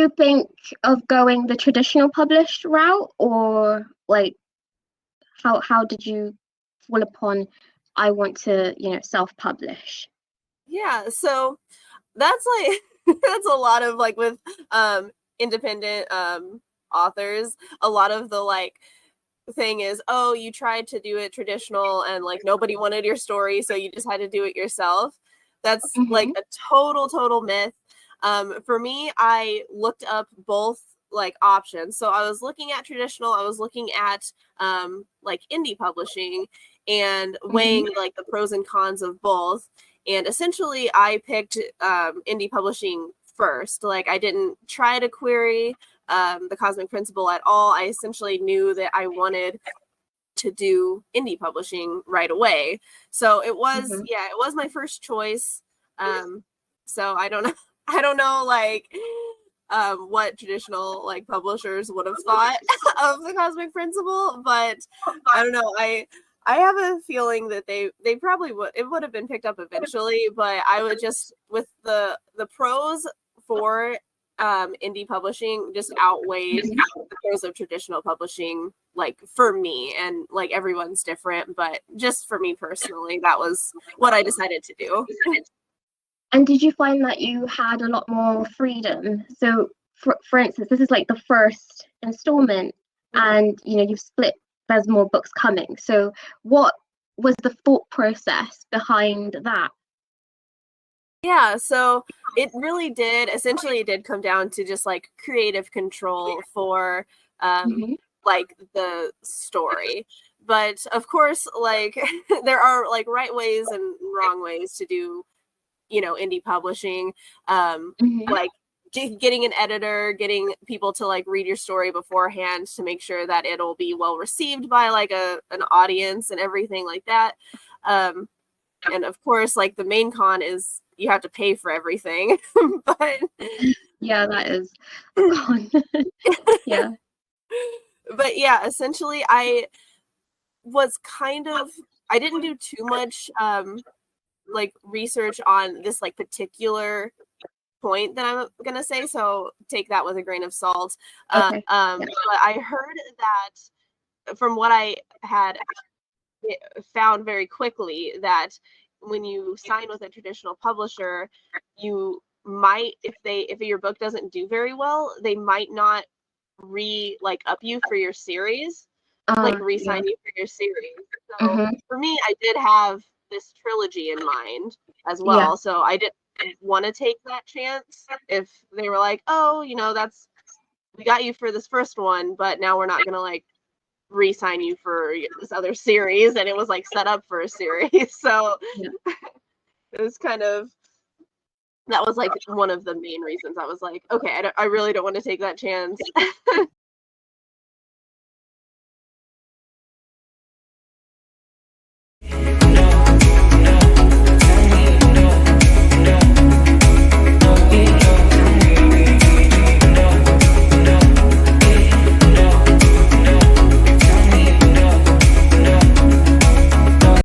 you think of going the traditional published route, or like how did you fall upon I want to, self-publish? Yeah, so that's like that's a lot of like with independent authors, a lot of the like thing is, oh, you tried to do it traditional and like nobody wanted your story, so you just had to do it yourself. That's like Mm-hmm. a total myth. For me, I looked up both like options. So I was looking at traditional, I was looking at like indie publishing and Mm-hmm. weighing like the pros and cons of both. And essentially I picked indie publishing first. Like I didn't try to query the Cosmic Principle at all. I essentially knew that I wanted to do indie publishing right away. So it was, Mm-hmm. yeah, it was my first choice. So I don't know, I don't know like what traditional like publishers would have thought of the Cosmic Principle, but I don't know. I have a feeling that they probably would, it would have been picked up eventually, but I would just with the pros for indie publishing just outweighed the pros of traditional publishing, like for me, and like everyone's different, but just for me personally, that was what I decided to do. And did you find that you had a lot more freedom? So, for instance, this is like the first installment, and you've split. There's more books coming. So, what was the thought process behind that? Yeah, so it really did, essentially it did come down to just like creative control for Mm-hmm. like the story. But of course, like there are like right ways and wrong ways to do, indie publishing. Mm-hmm. Like getting an editor, getting people to like read your story beforehand to make sure that it'll be well received by like an audience and everything like that. And of course, like the main con is you have to pay for everything. But Yeah, that is a con. Yeah. but yeah, essentially I was kind of, I didn't do too much like research on this like particular point that I'm gonna say, so take that with a grain of salt. Okay. Yeah. But I heard that from what I had found very quickly, that when you sign with a traditional publisher, you might, if your book doesn't do very well, they might not up you for your series, like Yeah. re-sign you for your series. So Mm-hmm. for me, I did have this trilogy in mind as Yeah. well. So I didn't want to take that chance if they were like, oh, that's, we got you for this first one, but now we're not gonna like re-sign you for this other series, and it was like set up for a series. So Yeah. it was kind of, that was like one of the main reasons I was like, okay, I really don't want to take that chance.